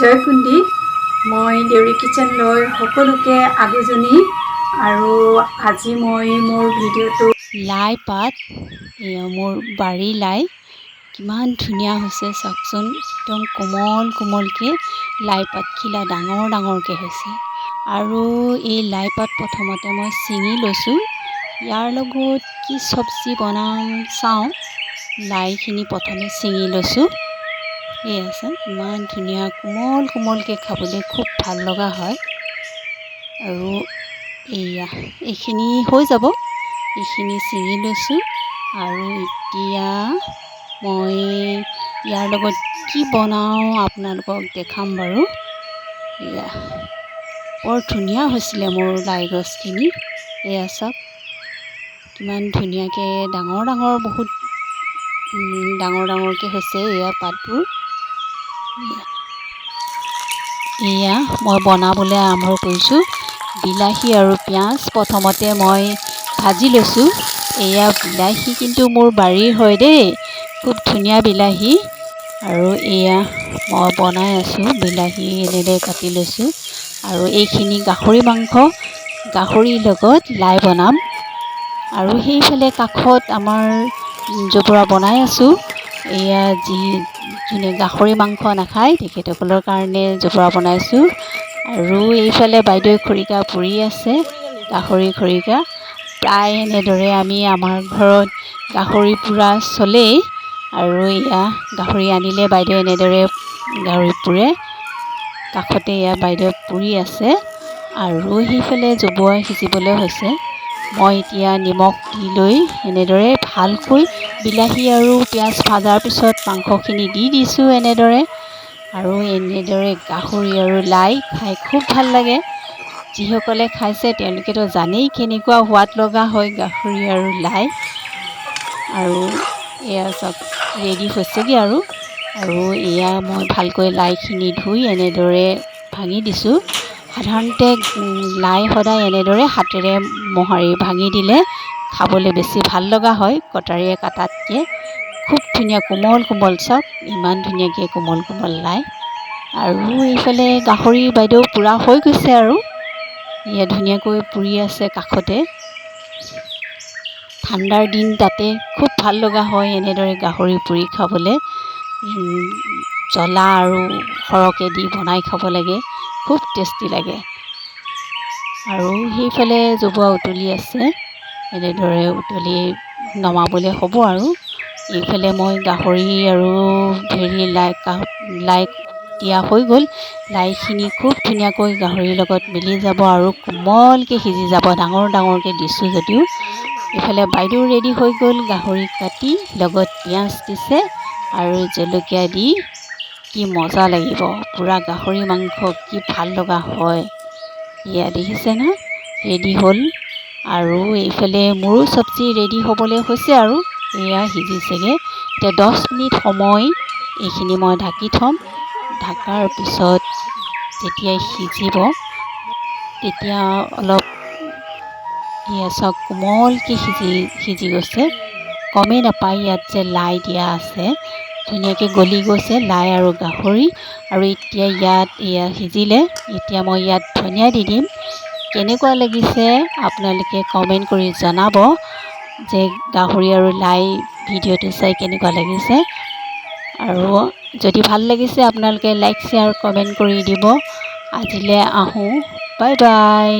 জয়কুণ্ডী মই দেউৰী কিচেনলৈ সকলোকে আগজনী আৰু আজি মই মোৰ ভিডিঅ'টো লাই পাত মোৰ বাৰীৰ লাই কিমান ধুনীয়া হৈছে চাওকচোন একদম কোমল কোমলকৈ লাই পাতখিলা ডাঙৰ ডাঙৰকৈ হৈছে আৰু এই লাই পাত প্ৰথমতে মই ছিঙি লৈছোঁ ইয়াৰ লগত কি চব্জি বনাম চাওঁ লাইখিনি প্ৰথমে ছিঙি লৈছোঁ এই আছে ইমান ধুনীয়া কোমল কোমলকৈ খাবলৈ খুব ভাল লগা হয় আৰু এইখিনি হৈ যাব এইখিনি ছিঙি লৈছোঁ আৰু এতিয়া মই ইয়াৰ লগত কি বনাওঁ আপোনালোকক দেখাম বাৰু এয়া বৰ ধুনীয়া হৈছিলে মোৰ লাই গছখিনি এয়া চাওক কিমান ধুনীয়াকৈ ডাঙৰ ডাঙৰ বহুত ডাঙৰ ডাঙৰকৈ হৈছে এয়া পাতবোৰ এয়া মই বনাবলৈ আৰম্ভ কৰিছোঁ বিলাহী আৰু পিঁয়াজ প্ৰথমতে মই ভাজি লৈছোঁ এয়া বিলাহী কিন্তু মোৰ বাৰীৰ হয় দেই খুব ধুনীয়া বিলাহী আৰু এয়া মই বনাই আছোঁ বিলাহী এনেদৰে কাটি লৈছোঁ আৰু এইখিনি গাহৰি মাংস গাহৰিৰ লগত লাই বনাম আৰু সেইফালে কাষত আমাৰ জবৰা বনাই আছোঁ এয়া যোনে গাহৰি মাংস নাখায় তেখেতসকলৰ কাৰণে জবৰা বনাইছোঁ আৰু এইফালে বাইদেৱে খৰিকা পুৰি আছে গাহৰি খৰিকা প্ৰায় এনেদৰে আমি আমাৰ ঘৰত গাহৰি পোৰা চলেই আৰু এয়া গাহৰি আনিলে বাইদেৱে এনেদৰে গাহৰি পোৰে কাষতে এয়া বাইদেৱে পুৰি আছে আৰু সেইফালে জবৰা সিজিবলৈ হৈছে মই এতিয়া নিমখ দি লৈ এনেদৰে ভালকৈ বিলাহী আৰু পিঁয়াজ ভাজাৰ পিছত মাংসখিনি দি দিছোঁ এনেদৰে আৰু এনেদৰে গাহৰি আৰু লাই খাই খুব ভাল লাগে যিসকলে খাইছে তেওঁলোকেতো জানেই কেনেকুৱা সোৱাদ লগা হয় গাহৰি আৰু লাই আৰু এয়া চব ৰেডি হৈছেগৈ আৰু এয়া মই ভালকৈ লাইখিনি ধুই এনেদৰে ভাঙি দিছোঁ সাধাৰণতে লাই সদায় এনেদৰে হাতেৰে মোহাৰি ভাঙি দিলে খাবলৈ বেছি ভাল লগা হয় কটাৰীয়ে কাটাতকৈ খুব ধুনীয়া কোমল কোমল চাওক ইমান ধুনীয়াকৈ কোমল কোমল লাই আৰু এইফালে গাহৰি বাইদেউ পোৰা হৈ গৈছে আৰু এয়া ধুনীয়াকৈ পুৰি আছে কাষতে ঠাণ্ডাৰ দিন তাতে খুব ভাল লগা হয় এনেদৰে গাহৰি পুৰি খাবলৈ জ্বলা আৰু সৰহকৈ দি বনাই খাব লাগে খুব টেষ্টি লাগে আৰু সেইফালে জবৰা উতলি আছে এনেদৰে উতলি নমাবলৈ হ'ব আৰু এইফালে মই গাহৰি আৰু লাই দিয়া হৈ গ'ল লাইখিনি খুব ধুনীয়াকৈ গাহৰিৰ লগত মিলি যাব আৰু কোমলকৈ সিজি যাব ডাঙৰ ডাঙৰকৈ দিছোঁ যদিও এইফালে বাইদেউ ৰেডি হৈ গ'ল গাহৰি কাটি লগত পিঁয়াজ দিছে আৰু জলকীয়া দি কি মজা লাগিব পূৰা গাহৰি মাংস কি ভাল লগা হয় এয়া দেখিছে না ৰেডি হ'ল আৰু এইফালে মোৰো চব্জি ৰেডি হ'বলৈ হৈছে আৰু এয়া সিজিছেগৈ এতিয়া 10 মিনিট সময় এইখিনি মই ঢাকি থ'ম ঢাকাৰ পিছত যেতিয়া সিজিব তেতিয়া অলপ এয়া চাওক কোমলকৈ সিজি গৈছে গমেই নাপায় ইয়াত যে লাই দিয়া আছে ধুনীয়াকৈ গলি গৈছে লাই আৰু গাহৰি আৰু এতিয়া ইয়াত এয়া সিজিলে এতিয়া মই ইয়াত ধনিয়া দি দিম কেনেকুৱা লাগিছে আপোনালোকে কমেণ্ট কৰি জনাব যে গাহৰি আৰু লাই ভিডিঅ'টো চাই কেনেকুৱা লাগিছে আৰু যদি ভাল লাগিছে আপোনালোকে লাইক শ্বেয়াৰ কমেণ্ট কৰি দিব আজিলৈ আহোঁ বাই বাই